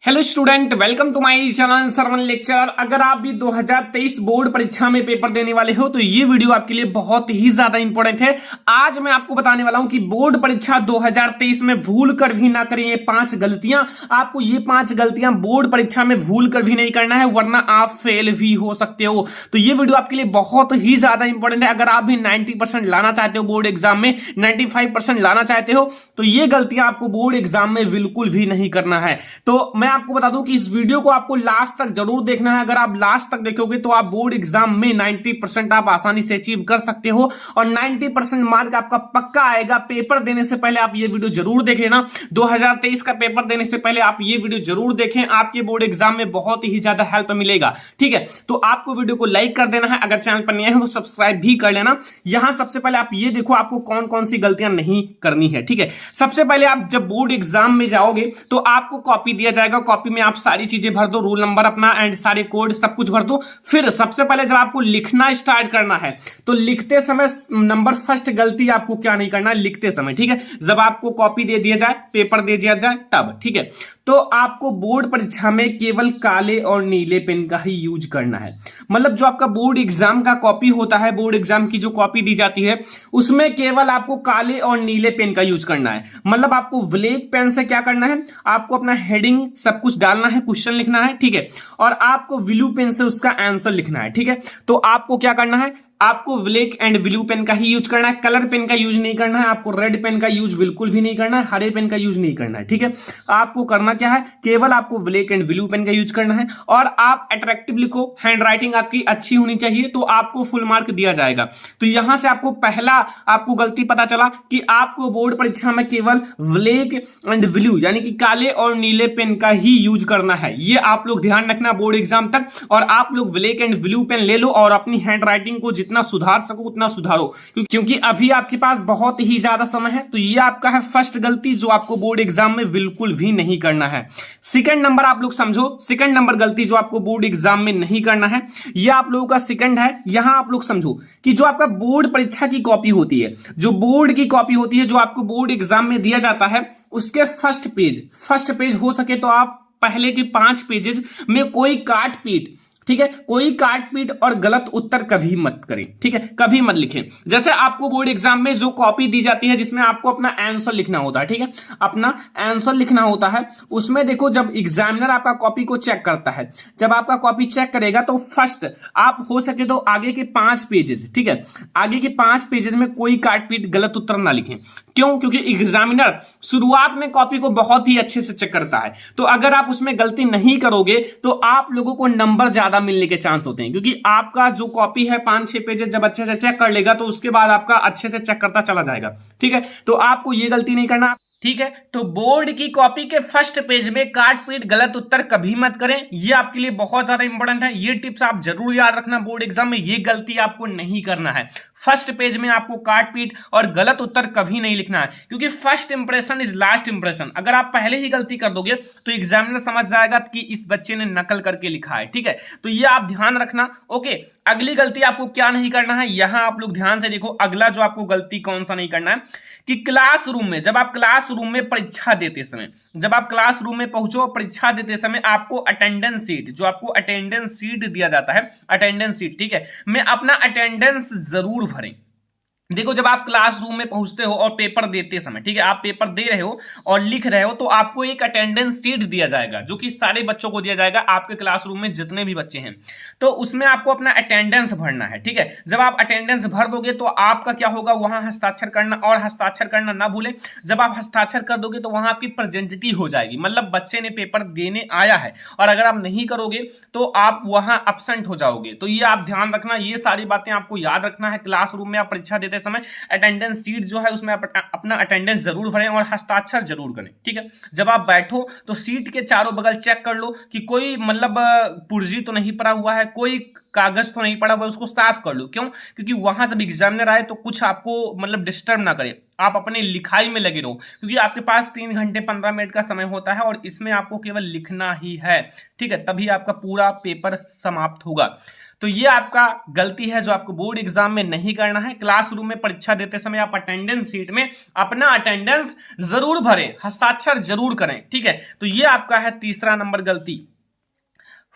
Hello student, welcome to my channel Sarvan lecture. अगर आप भी 2023 बोर्ड परीक्षा में पेपर देने वाले हो तो ये वीडियो आपके लिए बहुत ही ज्यादा इंपॉर्टेंट है। आज मैं आपको बताने वाला हूं कि बोर्ड परीक्षा 2023 में भूल कर भी ना करें ये 5 गलतियां। आपको ये 5 गलतियां बोर्ड परीक्षा में भूल कर भी नहीं करना है, वरना आप फेल भी हो सकते हो। तो ये वीडियो आपके लिए बहुत ही ज्यादा इंपॉर्टेंट है। अगर आप भी 90% लाना चाहते हो बोर्ड एग्जाम में, 95% लाना चाहते हो, तो ये गलतियां आपको बोर्ड एग्जाम में बिल्कुल भी नहीं करना है। तो मैं आपको बता दूं कि इस वीडियो को आपको लास्ट तक जरूर देखना है। अगर आप लास्ट तक देखोगे तो आप बोर्ड एग्जाम में 90% आप आसानी से अचीव कर सकते हो और 90% मार्क आपका पक्का आएगा। पेपर देने से पहले आप ये वीडियो जरूर देख लेना। 2023 का पेपर देने से पहले आप ये वीडियो जरूर देखें, आपके बोर्ड एग्जाम में बहुत ही ज्यादा हेल्प मिलेगा। ठीक है, तो आपको वीडियो को लाइक कर देना है, अगर चैनल पर नए हैं तो सब्सक्राइब भी कर लेना। यहां सबसे पहले आप ये देखो आपको कौन कौन सी गलतियां नहीं करनी है। ठीक है, सबसे पहले आप जब बोर्ड एग्जाम में जाओगे तो आपको कॉपी दिया जाएगा। कॉपी में आप सारी चीजें भर दो, रोल नंबर अपना एंड सारे कोड सब कुछ भर दो। फिर सबसे पहले जब आपको लिखना स्टार्ट करना है तो लिखते समय नंबर फर्स्ट गलती आपको क्या नहीं करना है लिखते समय। ठीक है, जब आपको कॉपी दे दिया जाए, पेपर दे दिया जाए तब। ठीक है, तो आपको बोर्ड परीक्षा में केवल काले और नीले पेन का ही यूज करना है। मतलब जो आपका बोर्ड एग्जाम का कॉपी होता है, बोर्ड एग्जाम की जो कॉपी दी जाती है उसमें केवल आपको काले और नीले पेन का यूज करना है। मतलब आपको ब्लैक पेन से क्या करना है, आपको अपना हेडिंग सब कुछ डालना है, क्वेश्चन लिखना है। ठीक है, और आपको ब्लू पेन से उसका आंसर लिखना है। ठीक है, तो आपको क्या करना है, आपको ब्लैक एंड ब्लू पेन का ही यूज करना है। कलर पेन का यूज नहीं करना है, आपको रेड पेन का यूज बिल्कुल भी नहीं करना है, हरे पेन का यूज नहीं करना है। ठीक है, आपको करना क्या है, केवल आपको ब्लैक एंड ब्लू पेन का यूज करना है। और आप अट्रैक्टिव लिखो, हैंड राइटिंग आपकी अच्छी होनी चाहिए, तो आपको फुल मार्क दिया जाएगा। तो यहां से आपको पहला आपको गलती पता चला कि आपको बोर्ड परीक्षा में केवल ब्लैक एंड ब्लू यानी कि काले और नीले पेन का ही यूज करना है। ये आप लोग ध्यान रखना बोर्ड एग्जाम तक। और आप लोग ब्लैक एंड ब्लू पेन ले लो और अपनी हैंड राइटिंग को जितना सुधार सको उतना सुधारो, क्योंकि अभी आपके पास बहुत ही ज्यादा समय है। तो ये आपका है फर्स्ट गलती जो आपको बोर्ड एग्जाम में बिल्कुल भी नहीं करना है। सेकंड नंबर आप लोग समझो, सेकंड नंबर गलती जो आपको बोर्ड एग्जाम में नहीं करना है, ये आप लोगों का सेकंड है। यहां आप लोग समझो कि जो आपका बोर्ड परीक्षा की कॉपी होती है, जो बोर्ड की कॉपी होती है, जो आपको बोर्ड एग्जाम में दिया जाता है, उसके फर्स्ट पेज हो सके तो आप पहले के 5 पेजेस में कोई काट पीट, ठीक है, कोई काट पीट और गलत उत्तर कभी मत करें। ठीक है, कभी मत लिखें। जैसे आपको बोर्ड एग्जाम में जो कॉपी दी जाती है जिसमें आपको अपना आंसर लिखना होता है, ठीक है, अपना आंसर लिखना होता है, उसमें देखो जब एग्जामिनर आपका कॉपी को चेक करता है, जब आपका कॉपी चेक करेगा तो फर्स्ट आप हो सके तो आगे के 5 पेजेस, ठीक है, आगे के 5 पेजेस में कोई काट पीट गलत उत्तर ना लिखें। क्यों? क्योंकि एग्जामिनर शुरुआत में कॉपी को बहुत ही अच्छे से चेक करता है। तो अगर आप उसमें गलती नहीं करोगे तो आप लोगों को नंबर ज्यादा मिलने के चांस होते हैं, क्योंकि आपका जो कॉपी है 5-6 पेजेस जब अच्छे से चेक कर लेगा तो उसके बाद आपका अच्छे से चेक करता चला जाएगा। ठीक है, तो आपको ये गलती नहीं करना। ठीक है, तो बोर्ड की कॉपी के फर्स्ट पेज में काट पीट गलत उत्तर कभी मत करें। ये आपके लिए बहुत ज्यादा इंपॉर्टेंट है। ये टिप्स आप जरूर याद रखना, बोर्ड एग्जाम में ये गलती आपको नहीं करना है। फर्स्ट पेज में आपको काट पीट और गलत उत्तर कभी नहीं लिखना है, क्योंकि first impression is last impression. अगर आप पहले ही गलती कर दोगे तो एग्जामिनर समझ जाएगा कि इस बच्चे ने नकल करके लिखा है। ठीक है, तो ये आप ध्यान रखना। ओके, अगली गलती आपको क्या नहीं करना है, यहां आप लोग ध्यान से देखो। अगला जो आपको गलती कौन सा नहीं करना है कि क्लासरूम में, जब आप क्लासरूम में परीक्षा देते समय, जब आप क्लासरूम में पहुंचो परीक्षा देते समय, आपको अटेंडेंस सीट, जो आपको अटेंडेंस सीट दिया जाता है, अटेंडेंस सीट, ठीक है, में अपना अटेंडेंस जरूर भरें। देखो जब आप क्लासरूम में पहुंचते हो और पेपर देते समय, ठीक है, आप पेपर दे रहे हो और लिख रहे हो तो आपको एक अटेंडेंस शीट दिया जाएगा, जो कि सारे बच्चों को दिया जाएगा, आपके क्लासरूम में जितने भी बच्चे हैं। तो उसमें आपको अपना अटेंडेंस भरना है। ठीक है, जब आप अटेंडेंस भर दोगे तो आपका क्या होगा, वहां हस्ताक्षर करना, और हस्ताक्षर करना ना भूलें। जब आप हस्ताक्षर कर दोगे तो वहां आपकी प्रेजेंटिटी हो जाएगी, मतलब बच्चे ने पेपर देने आया है, और अगर आप नहीं करोगे तो आप वहां एब्सेंट हो जाओगे। तो ये आप ध्यान रखना, ये सारी बातें आपको याद रखना है। क्लासरूम में आप परीक्षा देते समय अटेंडेंस शीट जो है उसमें अपना अटेंडेंस जरूर भरें और हस्ताक्षर जरूर करें। ठीक है, जब आप बैठो तो सीट के चारों बगल चेक कर लो कि कोई मतलब पुर्जी तो नहीं पड़ा हुआ है, कोई कागज तो नहीं पड़ा हुआ उसको साफ कर लो। क्यों? क्योंकि वहां जब एग्जामिनर आए तो कुछ आपको मतलब डिस्टर्ब ना करे, आप अपने लिखाई में लगे रहो, क्योंकि आपके पास 3 घंटे 15 मिनट का समय होता है और इसमें आपको केवल लिखना ही है, ठीक है, तभी आपका पूरा पेपर समाप्त होगा। तो ये आपका गलती है जो आपको बोर्ड एग्जाम में नहीं करना है। क्लासरूम में परीक्षा देते समय आप अटेंडेंस शीट में अपना अटेंडेंस जरूर भरें, हस्ताक्षर जरूर करें, ठीक है। तो ये आपका है तीसरा नंबर गलती।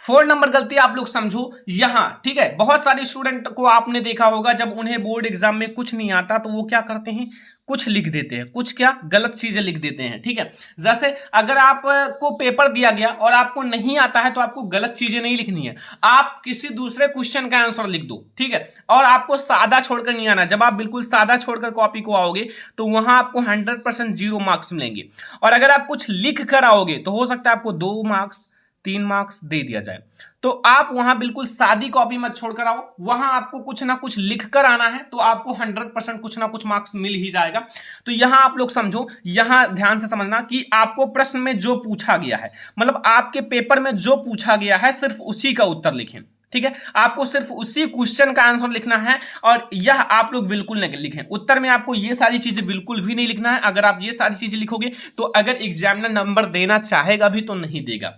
4 नंबर गलती आप लोग समझो यहां, ठीक है। बहुत सारे स्टूडेंट को आपने देखा होगा जब उन्हें बोर्ड एग्जाम में कुछ नहीं आता तो वो क्या करते हैं, कुछ लिख देते हैं, कुछ क्या गलत चीजें लिख देते हैं, ठीक है। जैसे अगर आपको पेपर दिया गया और आपको नहीं आता है तो आपको गलत चीजें नहीं लिखनी है, आप किसी दूसरे क्वेश्चन का आंसर लिख दो, ठीक है। और आपको सादा छोड़कर नहीं आना, जब आप बिल्कुल सादा छोड़कर कॉपी को आओगे तो वहां आपको 100% 0 मार्क्स मिलेंगे। और अगर आप कुछ लिख कर आओगे तो हो सकता है आपको 2 मार्क्स 3 मार्क्स दे दिया जाए। तो आप वहां बिल्कुल सादी कॉपी मत छोड़कर आओ, वहां आपको कुछ ना कुछ लिखकर आना है, तो आपको 100% कुछ ना कुछ मार्क्स मिल ही जाएगा। तो यहां आप लोग समझो, यहां ध्यान से समझना कि आपको प्रश्न में जो पूछा गया है, मतलब आपके पेपर में जो पूछा गया है सिर्फ उसी का उत्तर लिखें, ठीक है। आपको सिर्फ उसी क्वेश्चन का आंसर लिखना है और यह आप लोग बिल्कुल नहीं लिखें। उत्तर में आपको ये सारी चीजें बिल्कुल भी नहीं लिखना है। अगर आप ये सारी चीजें लिखोगे तो अगर एग्जामिनर नंबर देना चाहेगा भी तो नहीं देगा।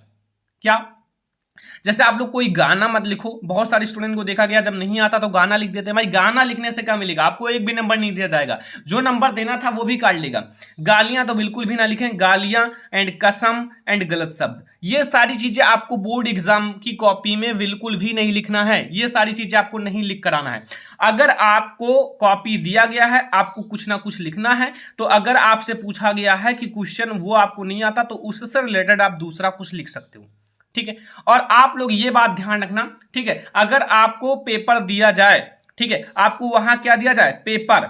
क्या? जैसे आप लोग कोई गाना मत लिखो, बहुत सारे स्टूडेंट को देखा गया जब नहीं आता तो गाना लिख देते हैं। भाई गाना लिखने से क्या मिलेगा, आपको एक भी नंबर नहीं दिया जाएगा, जो नंबर देना था वो भी काट लेगा। गालियां तो बिल्कुल भी ना लिखें, गालियां एंड कसम एंड गलत शब्द, ये सारी चीजें आपको बोर्ड एग्जाम की कॉपी में बिल्कुल भी नहीं लिखना है। ये सारी चीजें आपको नहीं लिख कर आना है। अगर आपको कॉपी दिया गया है, आपको कुछ ना कुछ लिखना है, तो अगर आपसे पूछा गया है कि क्वेश्चन वो आपको नहीं आता तो उससे रिलेटेड आप दूसरा कुछ लिख सकते हो, ठीक है। और आप लोग ये बात ध्यान रखना, ठीक है, अगर आपको पेपर दिया जाए, ठीक है, आपको वहां क्या दिया जाए, पेपर,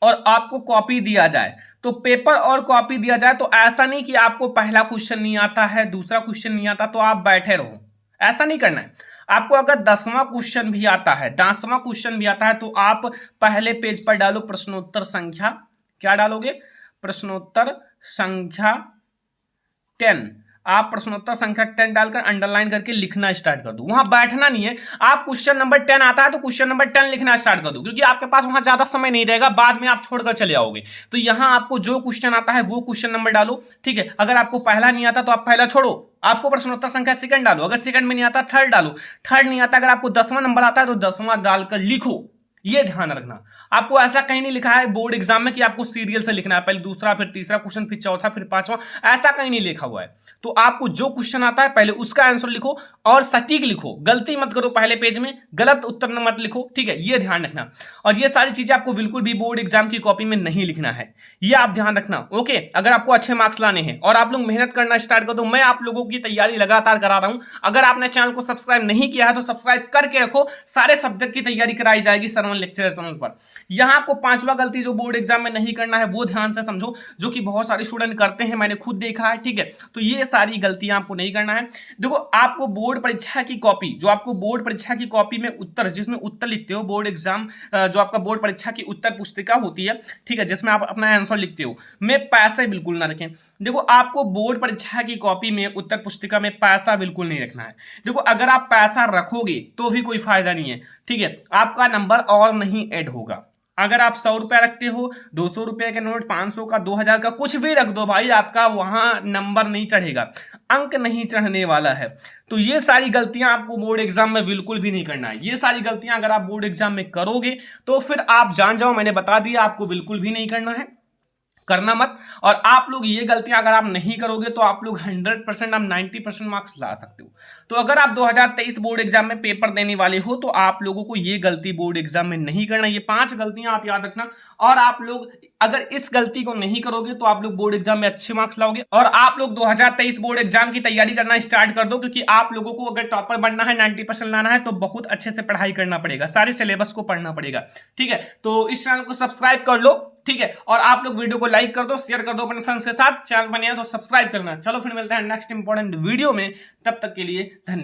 और आपको कॉपी दिया जाए, तो पेपर और कॉपी दिया जाए तो ऐसा नहीं कि आपको पहला क्वेश्चन नहीं आता है, दूसरा क्वेश्चन नहीं आता तो आप बैठे रहो, ऐसा नहीं करना है। आपको अगर 10वां क्वेश्चन भी आता है, 10वां क्वेश्चन भी आता है तो आप पहले पेज पर डालो प्रश्नोत्तर संख्या, क्या डालोगे, प्रश्नोत्तर संख्या 10। आप प्रश्नोत्तर संख्या 10 डालकर अंडरलाइन करके लिखना स्टार्ट कर दो, वहां बैठना नहीं है। आप क्वेश्चन नंबर 10 आता है तो क्वेश्चन नंबर 10 लिखना स्टार्ट कर दो, क्योंकि आपके पास वहां ज्यादा समय नहीं रहेगा, बाद में आप छोड़कर चले आओगे। तो यहां आपको जो क्वेश्चन आता है वो क्वेश्चन नंबर डालो, ठीक है। अगर आपको पहला नहीं आता तो आप पहला छोड़ो, आपको प्रश्नोत्तर संख्या सेकंड डालो, अगर सेकंड में नहीं आता थर्ड डालो, थर्ड नहीं आता, अगर आपको 10वां नंबर आता है तो 10वां डालकर लिखो। ये ध्यान रखना, आपको ऐसा कहीं नहीं लिखा है बोर्ड एग्जाम में कि आपको सीरियल से लिखना है, पहले दूसरा फिर तीसरा क्वेश्चन फिर चौथा फिर पांचवा, ऐसा कहीं नहीं लिखा हुआ है। तो आपको जो क्वेश्चन आता है पहले उसका आंसर लिखो और सटीक लिखो, गलती मत करो, पहले पेज में गलत उत्तर मत लिखो, ठीक है, ये ध्यान रखना। और ये सारी चीजें आपको बिल्कुल भी बोर्ड एग्जाम की कॉपी में नहीं लिखना है, ये आप ध्यान रखना, ओके। अगर आपको अच्छे मार्क्स लाने हैं और आप लोग मेहनत करना स्टार्ट कर दो, मैं आप लोगों की तैयारी लगातार करा रहा हूं। अगर आपने चैनल को सब्सक्राइब नहीं किया है तो सब्सक्राइब करके रखो, सारे सब्जेक्ट की तैयारी कराई जाएगी सरवन लेक्चर चैनल पर। यहां आपको 5वां गलती जो बोर्ड एग्जाम में नहीं करना है वो ध्यान से समझो, जो कि बहुत सारे स्टूडेंट करते हैं, मैंने खुद देखा है, ठीक है। तो ये सारी गलतियां आपको नहीं करना है। देखो, आपको बोर्ड परीक्षा की कॉपी, जो आपको बोर्ड परीक्षा की कॉपी में उत्तर, जिसमें उत्तर लिखते हो, बोर्ड एग्जाम जो आपका बोर्ड परीक्षा की उत्तर पुस्तिका होती है, ठीक है, जिसमें आप अपना आंसर लिखते हो, में पैसे बिल्कुल ना रखें। देखो, आपको बोर्ड परीक्षा की कॉपी में उत्तर पुस्तिका में पैसा बिल्कुल नहीं रखना है। देखो, अगर आप पैसा रखोगे तो भी कोई फायदा नहीं है, ठीक है, आपका नंबर और नहीं ऐड होगा। अगर आप 100 रुपया रखते हो, 200 रुपये का नोट, 500 का, 2000 का, कुछ भी रख दो भाई, आपका वहां नंबर नहीं चढ़ेगा, अंक नहीं चढ़ने वाला है। तो ये सारी गलतियां आपको बोर्ड एग्जाम में बिल्कुल भी नहीं करना है। ये सारी गलतियां अगर आप बोर्ड एग्जाम में करोगे तो फिर आप जान जाओ, मैंने बता दिया, आपको बिल्कुल भी नहीं करना है, करना मत। और आप लोग ये गलतियां अगर आप नहीं करोगे तो आप लोग 100%, आप 90% मार्क्स ला सकते हो। तो अगर आप 2023 बोर्ड एग्जाम में पेपर देने वाले हो तो आप लोगों को ये गलती बोर्ड एग्जाम में नहीं करना। ये 5 गलतियां आप याद रखना, और आप लोग अगर इस गलती को नहीं करोगे तो आप लोग बोर्ड एग्जाम में अच्छे मार्क्स लाओगे। और आप लोग 2023 बोर्ड एग्जाम की तैयारी करना स्टार्ट कर दो, क्योंकि आप लोगों को अगर टॉपर बनना है, 90% लाना है, तो बहुत अच्छे से पढ़ाई करना पड़ेगा, सारे सिलेबस को पढ़ना पड़ेगा, ठीक है। तो इस चैनल को सब्सक्राइब कर लो, ठीक है, और आप लोग वीडियो को लाइक कर दो, शेयर कर दो अपने फ्रेंड्स के साथ, चैनल बने तो सब्सक्राइब करना। चलो फिर मिलते हैं नेक्स्ट इंपॉर्टेंट वीडियो में, तब तक के लिए धन्यवाद।